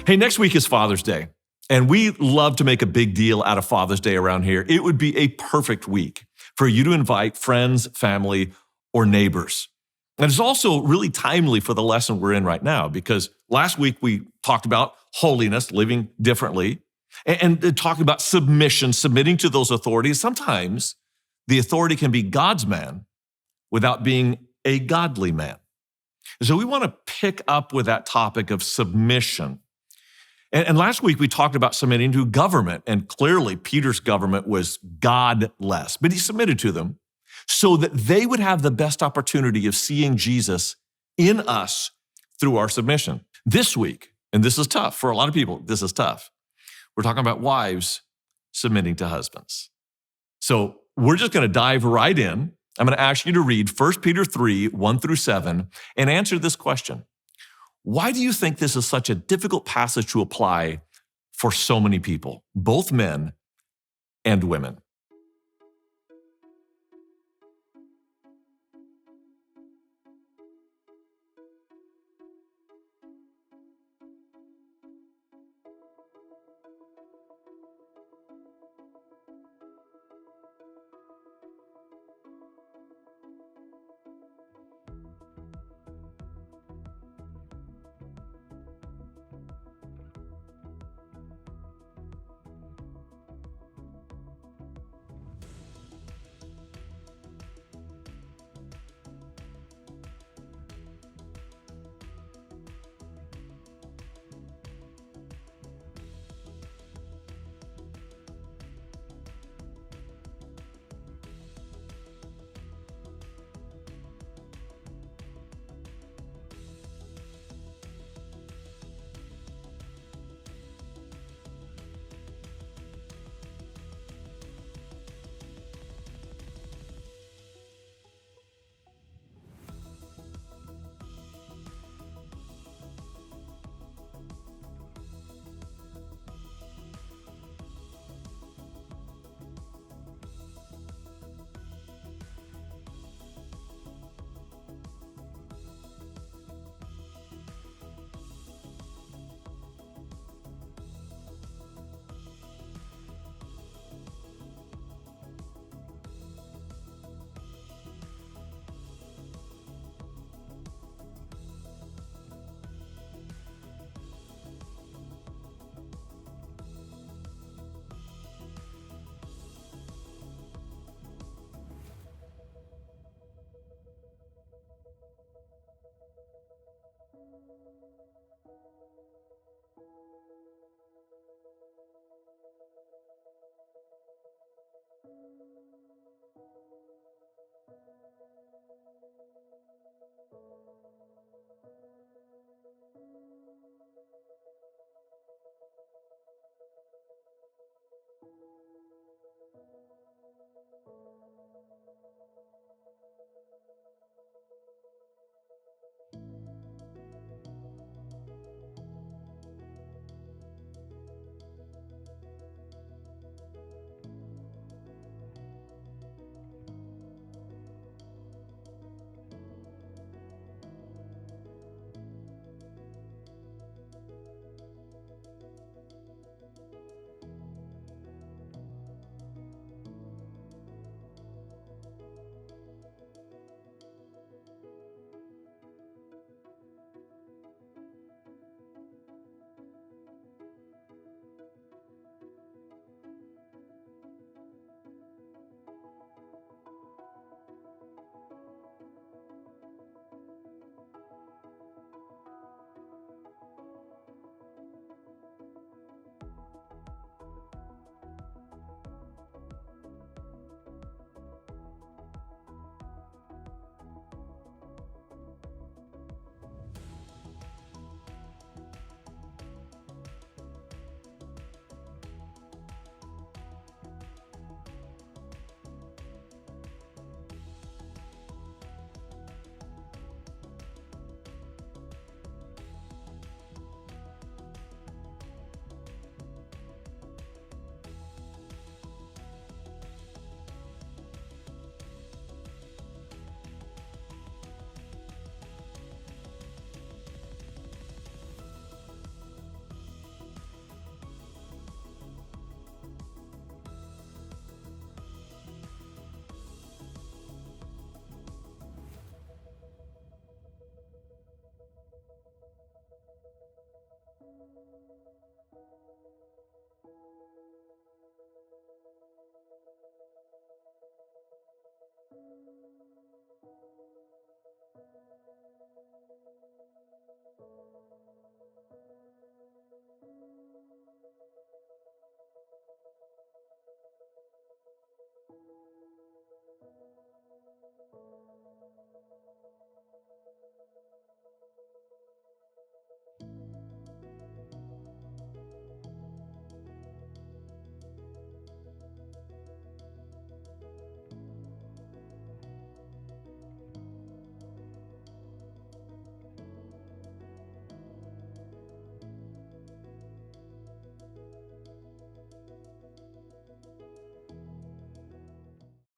Hey, next week is Father's Day, and we love to make a big deal out of Father's Day around here. It would be a perfect week for you to invite friends, family, or neighbors. And it's also really timely for the lesson we're in right now, because last week we talked about holiness, living differently, and talking about submission, submitting to those authorities. Sometimes the authority can be God's man without being a godly man. And so we want to pick up with that topic of submission. And last week we talked about submitting to government, and clearly Peter's government was godless, but he submitted to them so that they would have the best opportunity of seeing Jesus in us through our submission. This week, and this is tough for a lot of people, this is tough. We're talking about wives submitting to husbands. So we're just going to dive right in. I'm going to ask you to read 1 Peter 3, 1 through 7, and answer this question. Why do you think this is such a difficult passage to apply for so many people, both men and women?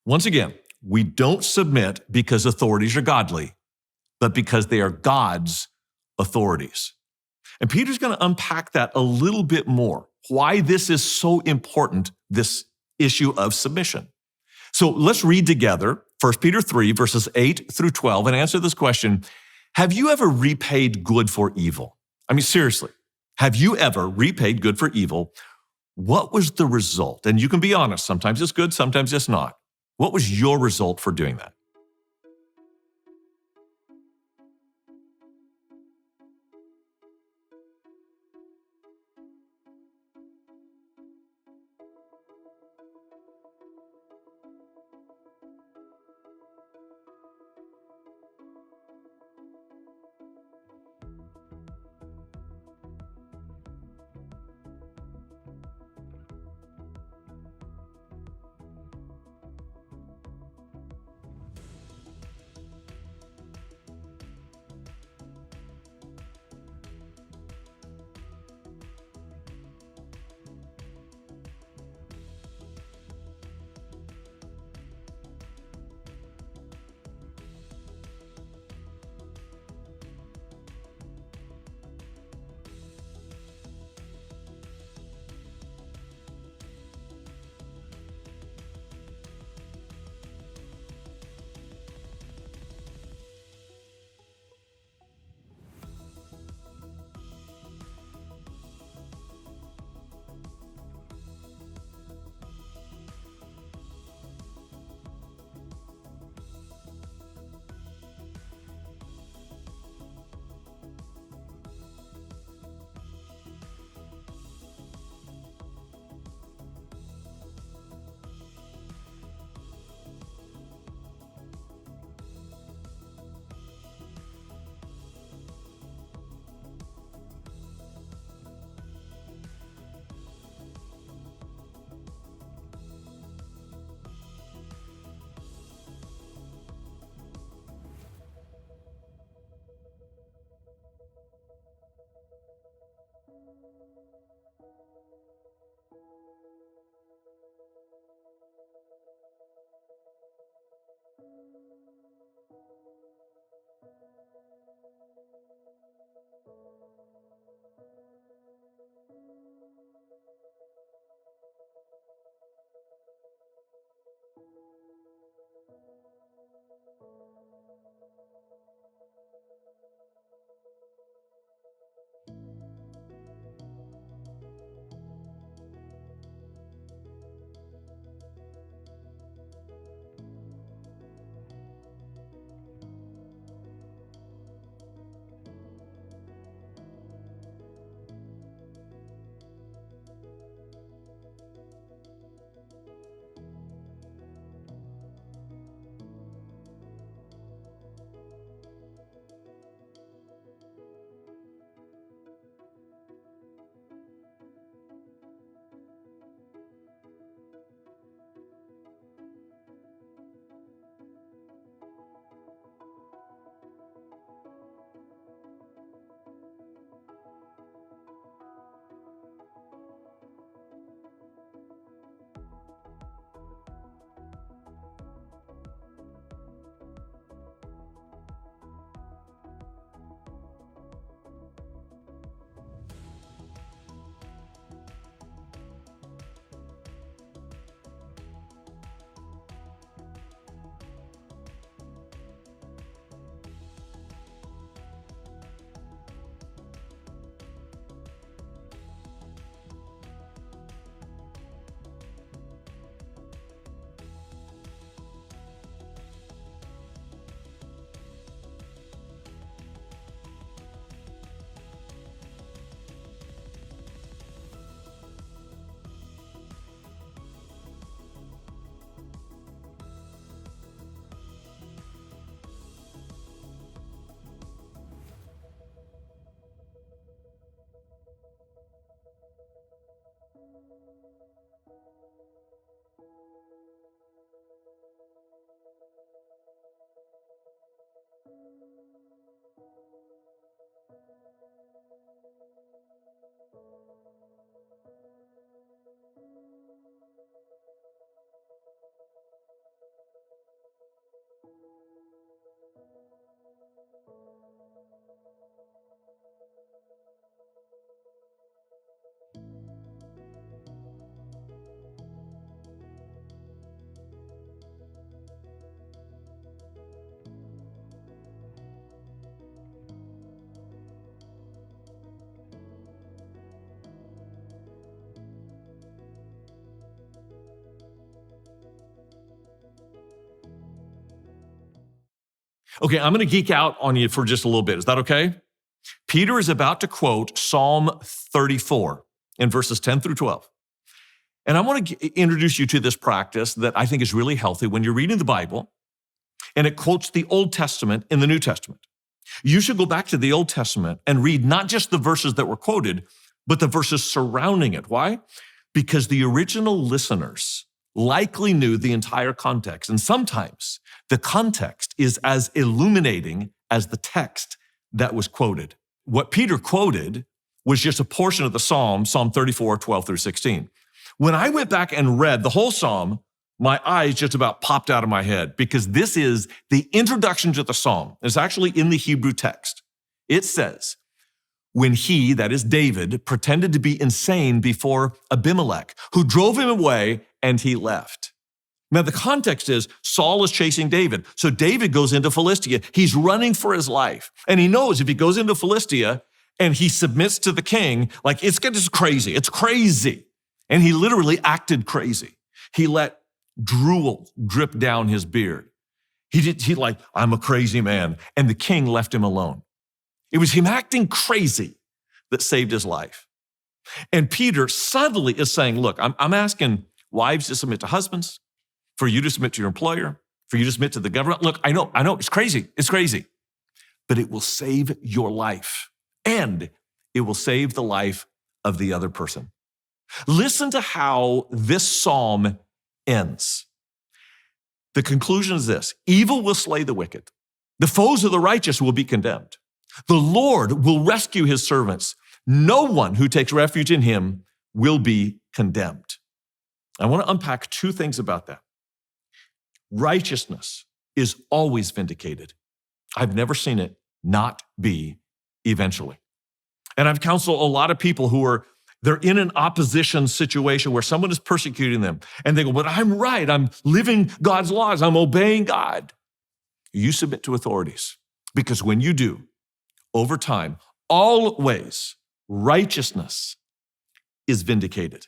Once again, we don't submit because authorities are godly, but because they are God's authorities. And Peter's going to unpack that a little bit more, why this is so important, this issue of submission. So let's read together 1 Peter 3, verses 8 through 12, and answer this question. Have you ever repaid good for evil? I mean, seriously, have you ever repaid good for evil? What was the result? And you can be honest. Sometimes it's good, sometimes it's not. What was your result for doing that? Okay, I'm going to geek out on you for just a little bit. Is that okay? Peter is about to quote Psalm 34 in verses 10 through 12. And I want to introduce you to this practice that I think is really healthy when you're reading the Bible and it quotes the Old Testament in the New Testament. You should go back to the Old Testament and read not just the verses that were quoted, but the verses surrounding it. Why? Because the original listeners likely knew the entire context. And sometimes the context is as illuminating as the text that was quoted. What Peter quoted was just a portion of the Psalm, Psalm 34, 12 through 16. When I went back and read the whole Psalm, my eyes just about popped out of my head because this is the introduction to the Psalm. It's actually in the Hebrew text. It says, when he, that is David, pretended to be insane before Abimelech, who drove him away and he left. Now, the context is Saul is chasing David. So David goes into Philistia. He's running for his life. And he knows if he goes into Philistia and he submits to the king, like it's crazy. It's crazy. And he literally acted crazy. He let drool drip down his beard. He like, I'm a crazy man. And the king left him alone. It was him acting crazy that saved his life. And Peter subtly is saying, look, I'm asking wives to submit to husbands, for you to submit to your employer, for you to submit to the government. Look, I know, it's crazy, but it will save your life and it will save the life of the other person. Listen to how this psalm ends. The conclusion is this: evil will slay the wicked. The foes of the righteous will be condemned. The Lord will rescue his servants. No one who takes refuge in him will be condemned. I want to unpack two things about that. Righteousness is always vindicated. I've never seen it not be eventually. And I've counseled a lot of people who they're in an opposition situation where someone is persecuting them. And they go, but I'm right. I'm living God's laws. I'm obeying God. You submit to authorities, because when you do, over time, always righteousness is vindicated.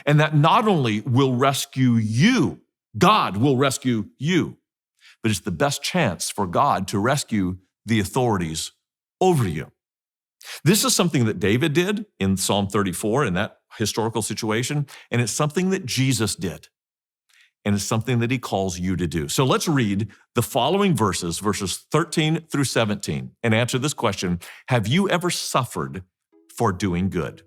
And that not only will rescue you, God will rescue you, but it's the best chance for God to rescue the authorities over you. This is something that David did in Psalm 34 in that historical situation, and it's something that Jesus did, and it's something that he calls you to do. So let's read the following verses 13 through 17, and answer this question: have you ever suffered for doing good?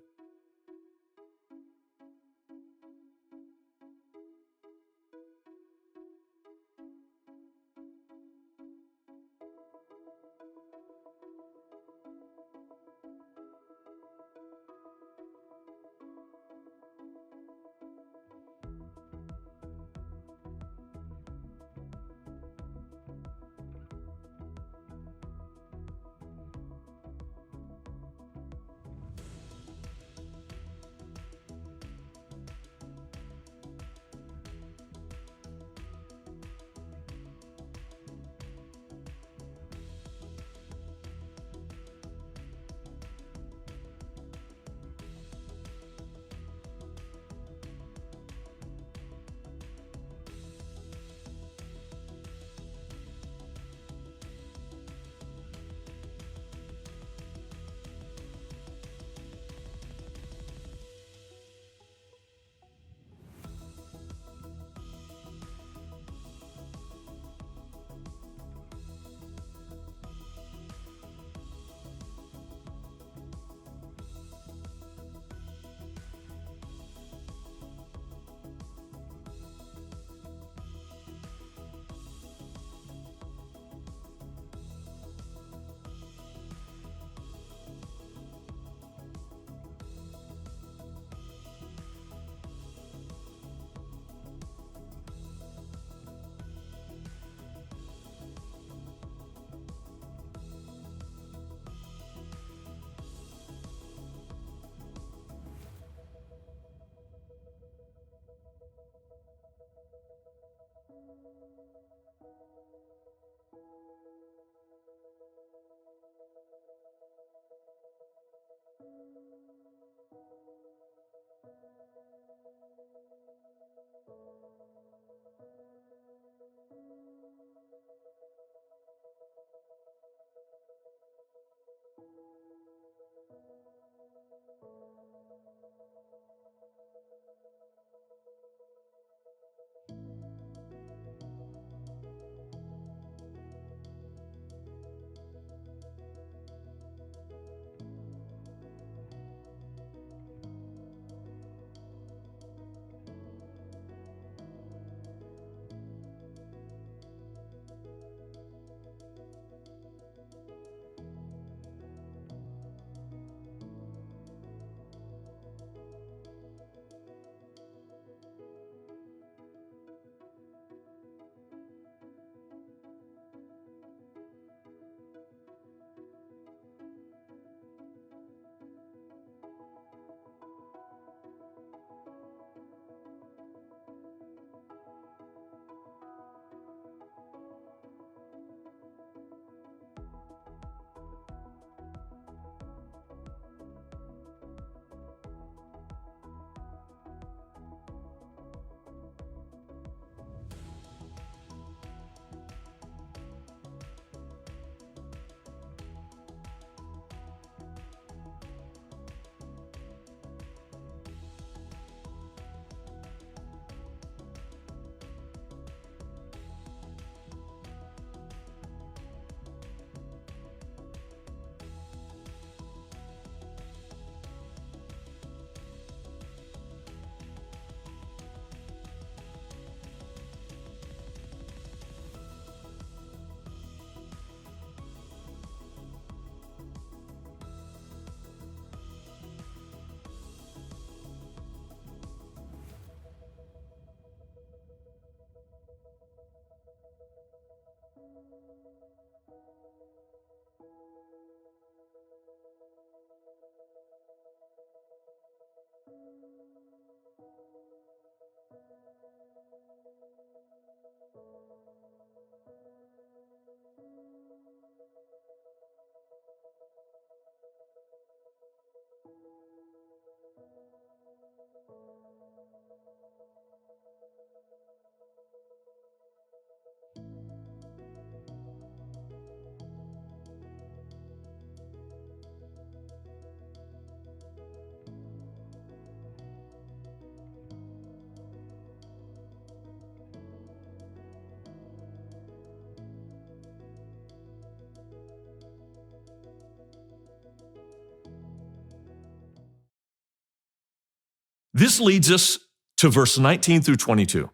This leads us to verse 19 through 22.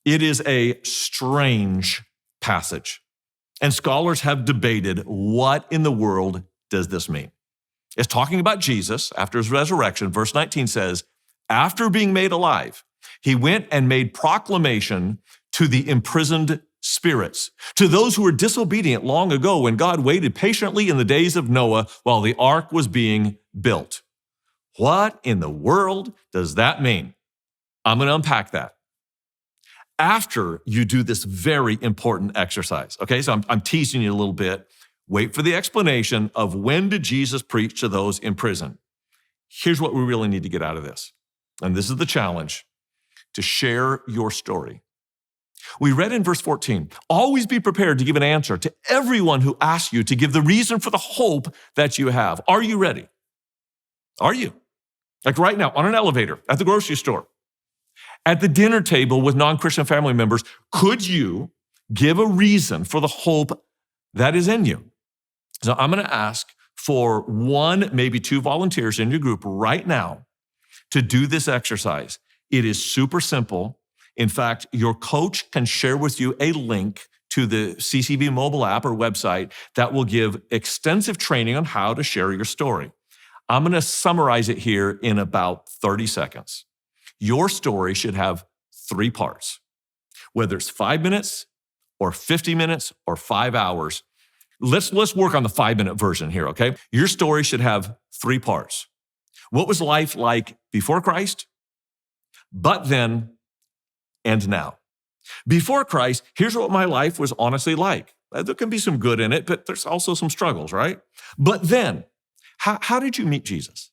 It is a strange passage, and scholars have debated what in the world does this mean. It's talking about Jesus after his resurrection. Verse 19 says, after being made alive, he went and made proclamation to the imprisoned spirits, to those who were disobedient long ago when God waited patiently in the days of Noah while the ark was being built. What in the world does that mean? I'm going to unpack that after you do this very important exercise. Okay, so I'm teasing you a little bit. Wait for the explanation of when did Jesus preach to those in prison. Here's what we really need to get out of this. And this is the challenge, to share your story. We read in verse 14, always be prepared to give an answer to everyone who asks you to give the reason for the hope that you have. Are you ready? Are you? Like right now, on an elevator, at the grocery store, at the dinner table with non-Christian family members, could you give a reason for the hope that is in you? So I'm going to ask for one, maybe two volunteers in your group right now to do this exercise. It is super simple. In fact, your coach can share with you a link to the CCV mobile app or website that will give extensive training on how to share your story. I'm going to summarize it here in about 30 seconds. Your story should have 3 parts, whether it's 5 minutes or 50 minutes or 5 hours. Let's work on the 5-minute version here, okay? Your story should have 3 parts. What was life like before Christ? But then and now. Before Christ, here's what my life was honestly like. There can be some good in it, but there's also some struggles, right? But then, how did you meet Jesus?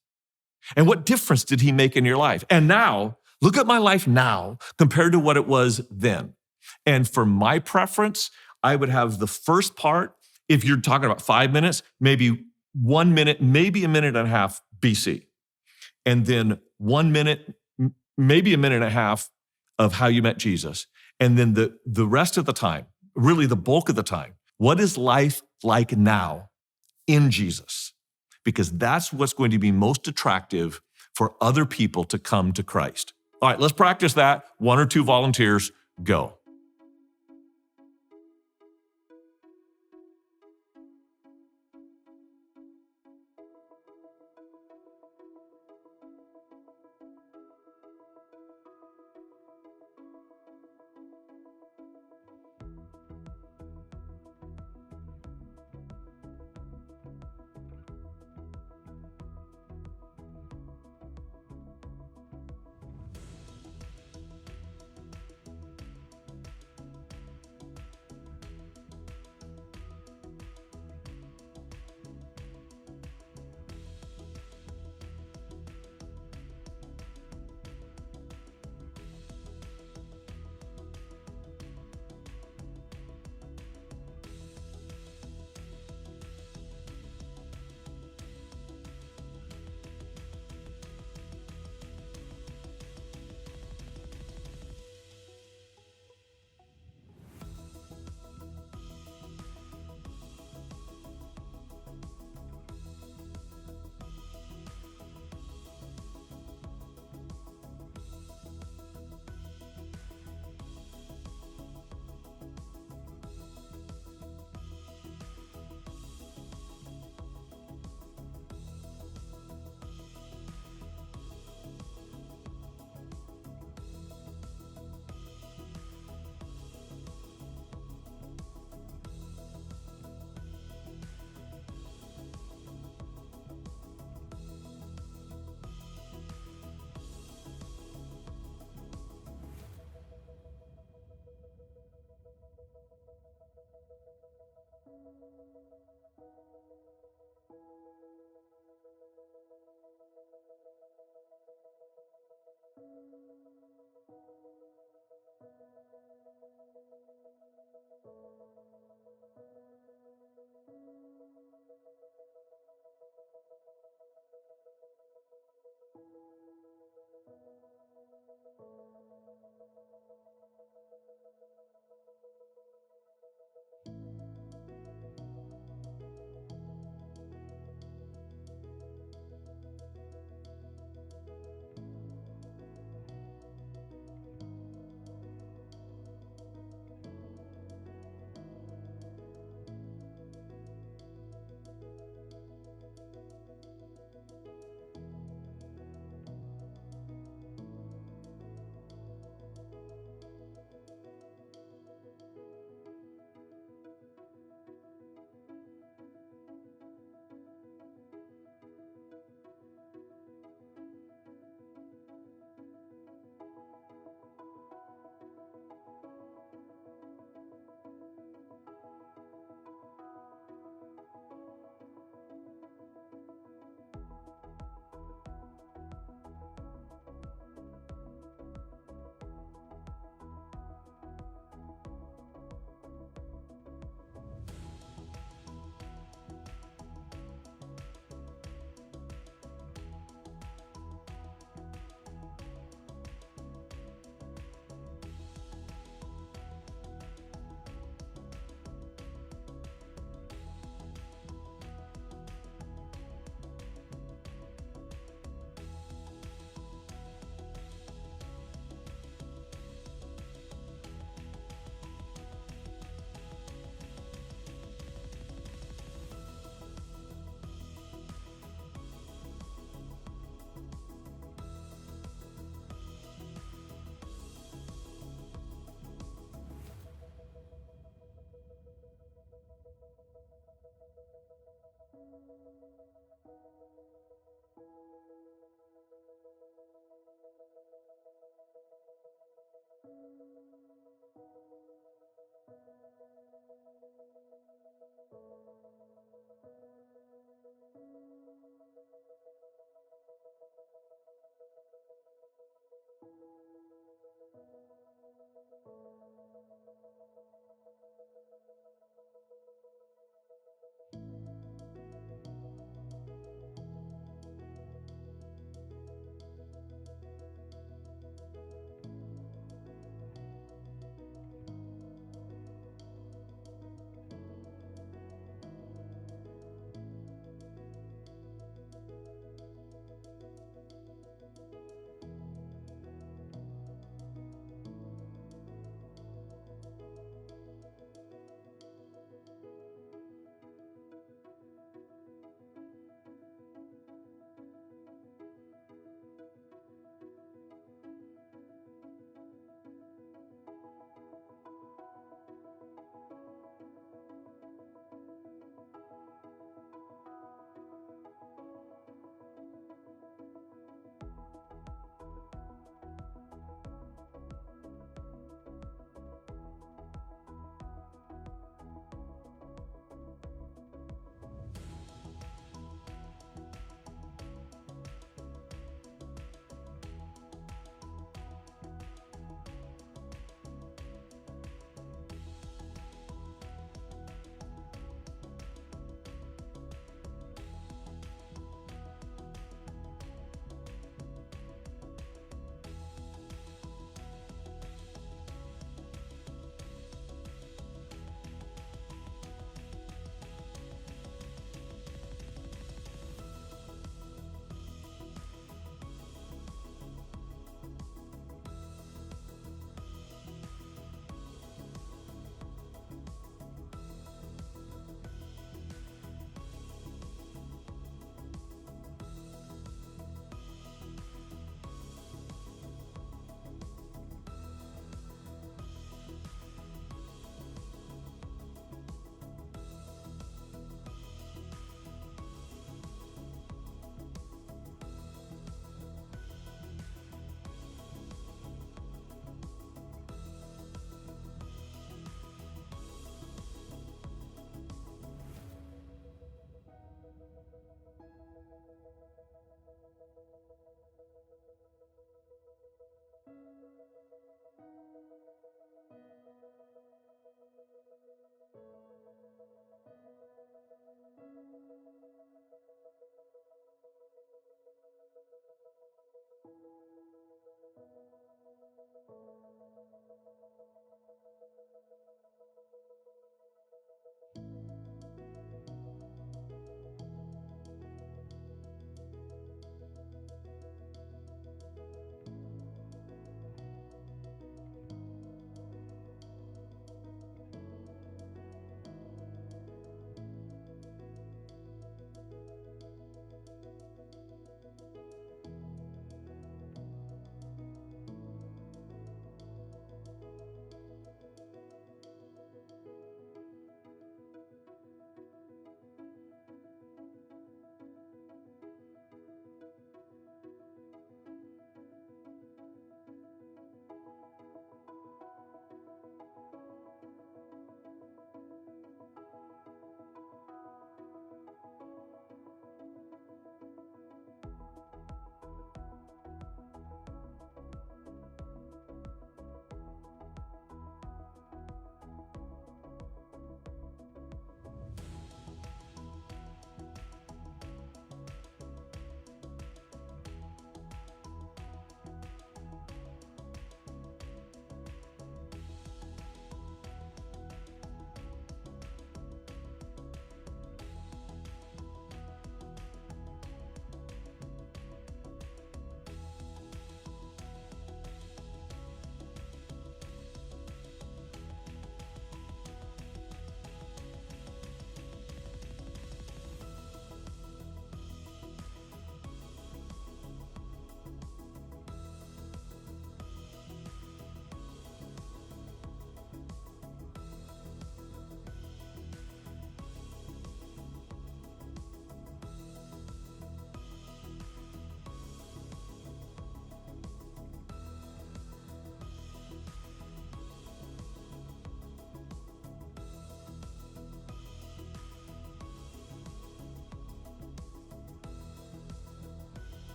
And what difference did he make in your life? And now, Look at my life now compared to what it was then. And for my preference, I would have the first part, if you're talking about 5 minutes, maybe 1 minute, maybe a minute and a half BC. And then 1 minute, maybe a minute and a half of how you met Jesus. And then the rest of the time, really the bulk of the time, what is life like now in Jesus? Because that's what's going to be most attractive for other people to come to Christ. All right, let's practice that. 1 or 2 volunteers, go.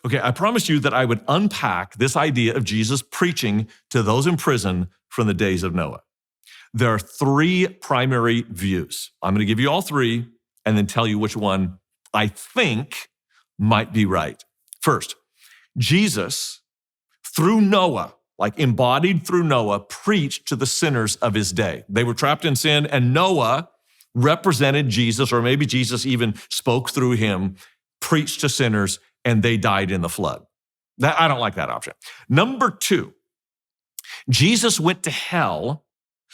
Okay, I promised you that I would unpack this idea of Jesus preaching to those in prison from the days of Noah. There are three primary views. I'm going to give you all three and then tell you which one I think might be right. First, Jesus, through Noah, like embodied through Noah, preached to the sinners of his day. They were trapped in sin, and Noah represented Jesus, or maybe Jesus even spoke through him, preached to sinners, and they died in the flood. I don't like that option. Number two, Jesus went to hell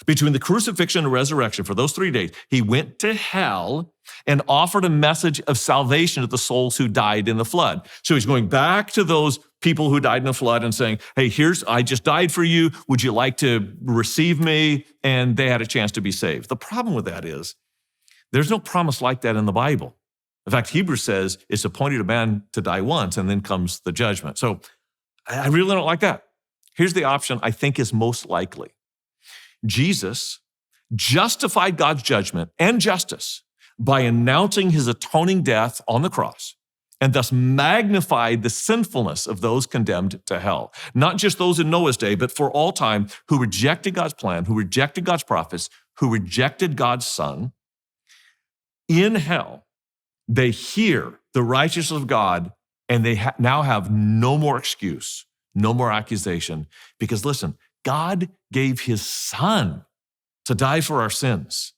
Between the crucifixion and resurrection, for those 3 days, he went to hell and offered a message of salvation to the souls who died in the flood. So he's going back to those people who died in the flood and saying, hey, I just died for you. Would you like to receive me? And they had a chance to be saved. The problem with that is there's no promise like that in the Bible. In fact, Hebrews says it's appointed a man to die once and then comes the judgment. So I really don't like that. Here's the option I think is most likely. Jesus justified God's judgment and justice by announcing his atoning death on the cross and thus magnified the sinfulness of those condemned to hell. Not just those in Noah's day, but for all time who rejected God's plan, who rejected God's prophets, who rejected God's Son. In hell, they hear the righteousness of God and they now have no more excuse, no more accusation, because listen, God gave his Son to die for our sins.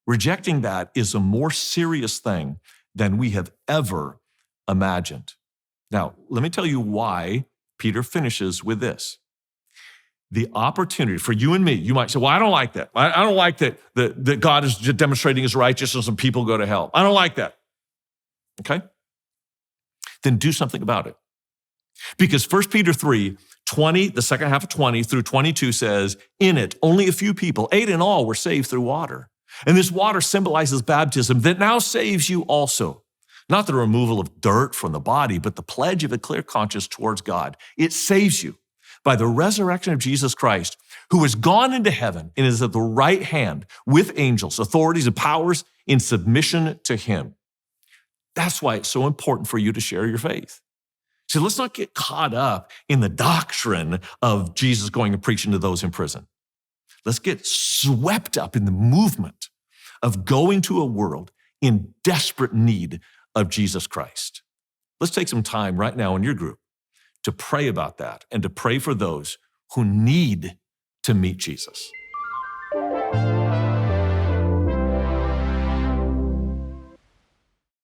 Rejecting that is a more serious thing than we have ever imagined. Now, let me tell you why Peter finishes with this. The opportunity for you and me, you might say, well, I don't like that. I don't like that God is demonstrating his righteousness and people go to hell. I don't like that. Okay? Then do something about it. Because 1 Peter 3:20, the second half of 20 through 22 says, in it, only a few people, 8 in all, were saved through water. And this water symbolizes baptism that now saves you also. Not the removal of dirt from the body, but the pledge of a clear conscience towards God. It saves you by the resurrection of Jesus Christ, who has gone into heaven and is at the right hand with angels, authorities, and powers in submission to him. That's why it's so important for you to share your faith. So let's not get caught up in the doctrine of Jesus going and preaching to those in prison. Let's get swept up in the movement of going to a world in desperate need of Jesus Christ. Let's take some time right now in your group to pray about that and to pray for those who need to meet Jesus.